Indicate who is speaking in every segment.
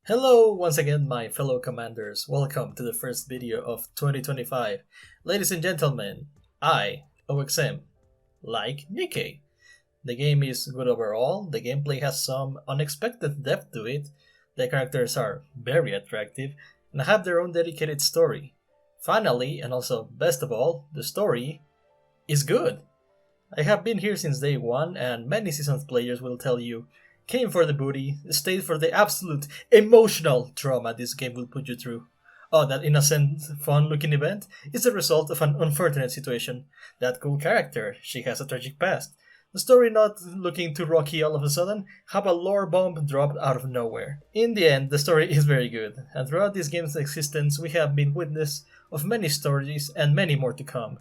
Speaker 1: Hello once again, my fellow commanders. Welcome to the first video of 2025. Ladies and gentlemen, I, OXM, like Nikke. The game is good overall, the gameplay has some unexpected depth to it, the characters are very attractive, and have their own dedicated story. Finally, and also best of all, the story is good. I have been here since day one, and many seasoned players will tell you, came for the booty, stayed for the absolute emotional trauma this game will put you through. Oh, that innocent, fun looking event is the result of an unfortunate situation. That cool character, she has a tragic past. The story not looking too rocky all of a sudden, have a lore bomb dropped out of nowhere. In the end, the story is very good, and throughout this game's existence we have been witness of many stories and many more to come.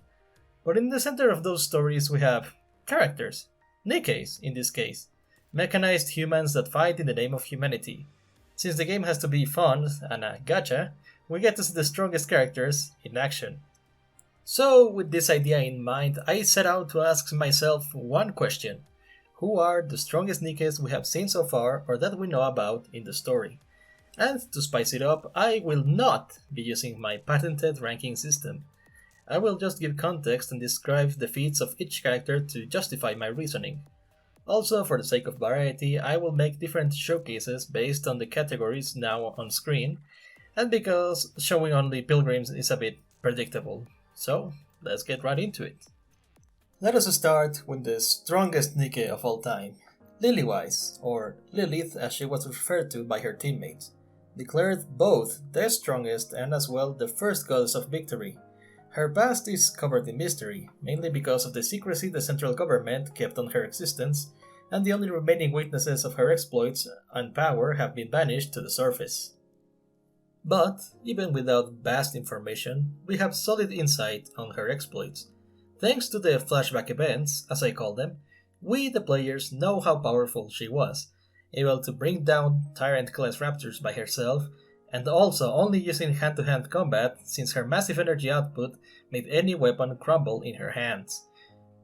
Speaker 1: But in the center of those stories we have characters, Nikkes in this case, mechanized humans that fight in the name of humanity. Since the game has to be fun and a gacha, we get to see the strongest characters in action. So, with this idea in mind, I set out to ask myself one question. Who are the strongest Nikkes we have seen so far or that we know about in the story? And to spice it up, I will not be using my patented ranking system. I will just give context and describe the feats of each character to justify my reasoning. Also, for the sake of variety, I will make different showcases based on the categories now on screen, and because showing only pilgrims is a bit predictable. So, let's get right into it. Let us start with the strongest Nikke of all time, Lilywise, or Lilith as she was referred to by her teammates, declared both the strongest and as well the first goddess of victory. Her past is covered in mystery, mainly because of the secrecy the central government kept on her existence, and the only remaining witnesses of her exploits and power have been banished to the surface. But, even without vast information, we have solid insight on her exploits. Thanks to the flashback events, as I call them, we, the players, know how powerful she was, able to bring down Tyrant-class raptors by herself, and also only using hand-to-hand combat since her massive energy output made any weapon crumble in her hands.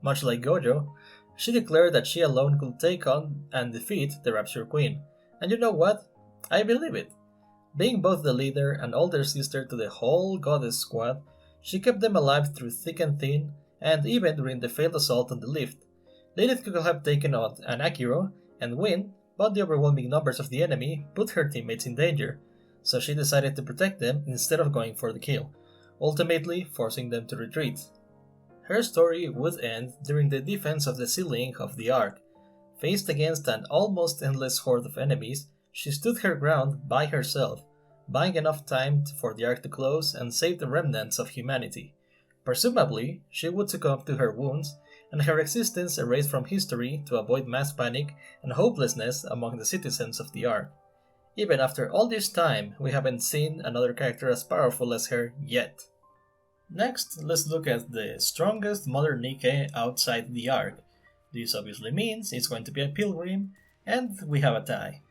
Speaker 1: Much like Gojo, she declared that she alone could take on and defeat the Rapture Queen, and you know what? I believe it. Being both the leader and older sister to the whole Goddess squad, she kept them alive through thick and thin, and even during the failed assault on the lift. Lilith could have taken on an Akiro and win, but the overwhelming numbers of the enemy put her teammates in danger, so she decided to protect them instead of going for the kill, ultimately forcing them to retreat. Her story would end during the defense of the ceiling of the Ark. Faced against an almost endless horde of enemies, she stood her ground by herself, buying enough time for the Ark to close and save the remnants of humanity. Presumably, she would succumb to her wounds and her existence erased from history to avoid mass panic and hopelessness among the citizens of the Ark. Even after all this time, we haven't seen another character as powerful as her yet. Next, let's look at the strongest modern Nikke outside the Ark. This obviously means it's going to be a pilgrim, and we have a tie.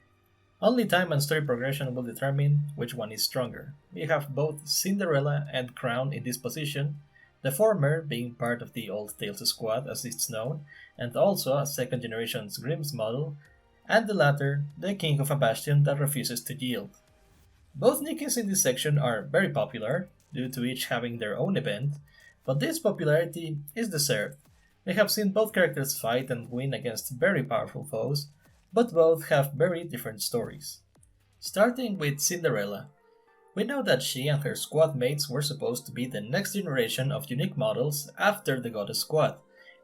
Speaker 1: Only time and story progression will determine which one is stronger. We have both Cinderella and Crown in this position, the former being part of the Old Tales squad as it's known, and also a second generation Grimm's model, and the latter, the king of a bastion that refuses to yield. Both Nikkes in this section are very popular, due to each having their own event, but this popularity is deserved. We have seen both characters fight and win against very powerful foes, but both have very different stories. Starting with Cinderella, we know that she and her squad mates were supposed to be the next generation of unique models after the Goddess squad,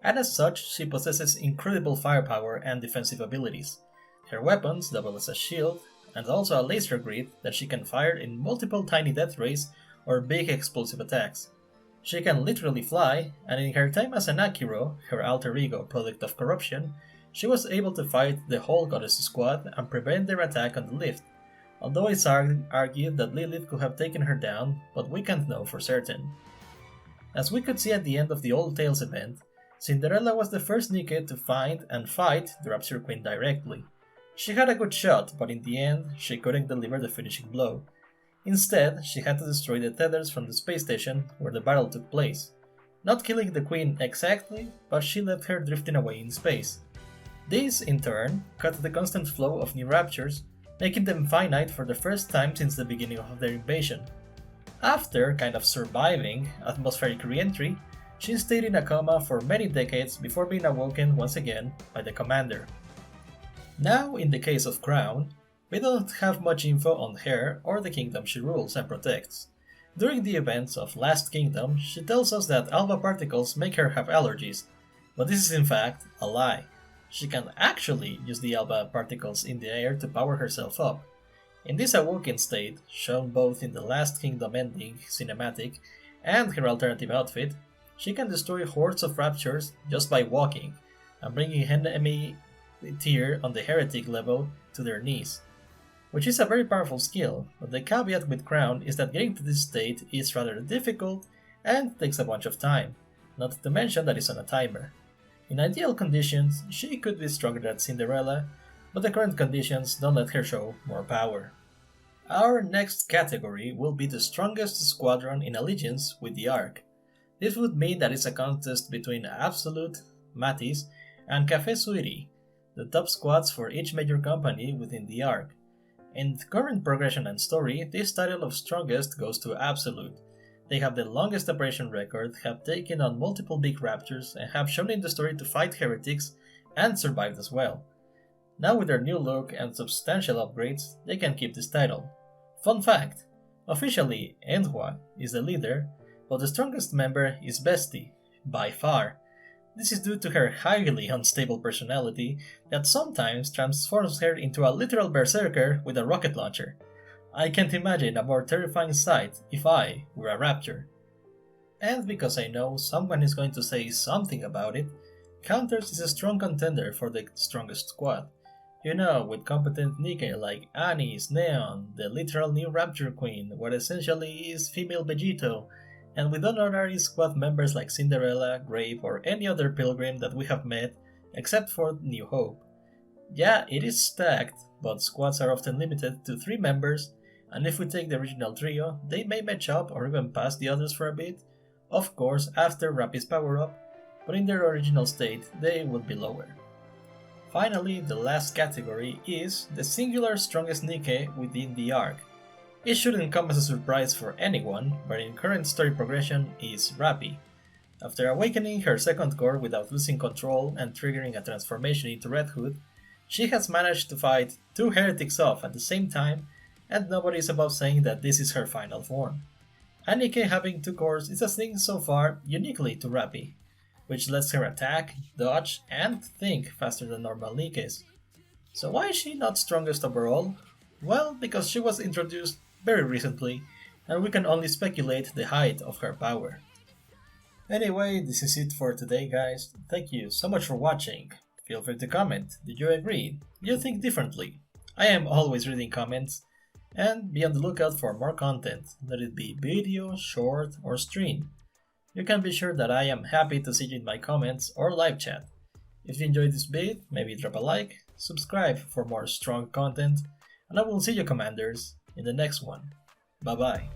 Speaker 1: and as such she possesses incredible firepower and defensive abilities. Her weapons double as a shield, and also a laser grid that she can fire in multiple tiny death rays or big explosive attacks. She can literally fly, and in her time as an Akiro, her alter ego product of corruption, she was able to fight the whole Goddess squad and prevent their attack on the lift, although it's argued that Lilith could have taken her down, but we can't know for certain. As we could see at the end of the Old Tales event, Cinderella was the first Nikke to find and fight the Rapture Queen directly. She had a good shot, but in the end, she couldn't deliver the finishing blow. Instead, she had to destroy the tethers from the space station where the battle took place. Not killing the queen exactly, but she left her drifting away in space. This, in turn, cut the constant flow of new raptures, making them finite for the first time since the beginning of their invasion. After kind of surviving atmospheric re-entry, she stayed in a coma for many decades before being awoken once again by the commander. Now, in the case of Crown, we don't have much info on her or the kingdom she rules and protects. During the events of Last Kingdom, she tells us that alpha particles make her have allergies, but this is in fact a lie. She can actually use the alpha particles in the air to power herself up. In this awoken state, shown both in the Last Kingdom ending cinematic and her alternative outfit, she can destroy hordes of raptures just by walking, and bringing enemy tier on the heretic level to their knees, which is a very powerful skill, but the caveat with Crown is that getting to this state is rather difficult and takes a bunch of time, not to mention that it's on a timer. In ideal conditions, she could be stronger than Cinderella, but the current conditions don't let her show more power. Our next category will be the strongest squadron in allegiance with the Ark. This would mean that it's a contest between Absolute, Matisse, and Café Suiri, the top squads for each major company within the Ark. In current progression and story, this title of strongest goes to Absolute. They have the longest operation record, have taken on multiple big raptors, and have shown in the story to fight heretics and survived as well. Now with their new look and substantial upgrades, they can keep this title. Fun fact, officially Enhua is the leader, but the strongest member is Bestie, by far. This is due to her highly unstable personality that sometimes transforms her into a literal berserker with a rocket launcher. I can't imagine a more terrifying sight if I were a raptor. And because I know someone is going to say something about it, Counters is a strong contender for the strongest squad. You know, with competent Nikke like Annie's Neon, the literal new Rapture Queen, what essentially is female Vegito, and with honorary squad members like Cinderella, Grave, or any other pilgrim that we have met, except for New Hope. Yeah, it is stacked, but squads are often limited to 3 members, and if we take the original trio, they may match up or even pass the others for a bit, of course after Rappy's power up, but in their original state they would be lower. Finally, the last category is the singular strongest Nikke within the Ark. It shouldn't come as a surprise for anyone, but in current story progression is Rappy. After awakening her second core without losing control and triggering a transformation into Red Hood, she has managed to fight 2 heretics off at the same time, and nobody is above saying that this is her final form. And Nikke having 2 cores is a thing so far uniquely to Rappy, which lets her attack, dodge, and think faster than normal Nikkes. So why is she not strongest overall? Well, because she was introduced very recently, and we can only speculate the height of her power. Anyway, this is it for today, guys. Thank you so much for watching. Feel free to comment. Did you agree? Do you think differently? I am always reading comments, and be on the lookout for more content, let it be video, short, or stream. You can be sure that I am happy to see you in my comments or live chat. If you enjoyed this vid, maybe drop a like, subscribe for more strong content, and I will see you, Commanders, in the next one. Bye bye.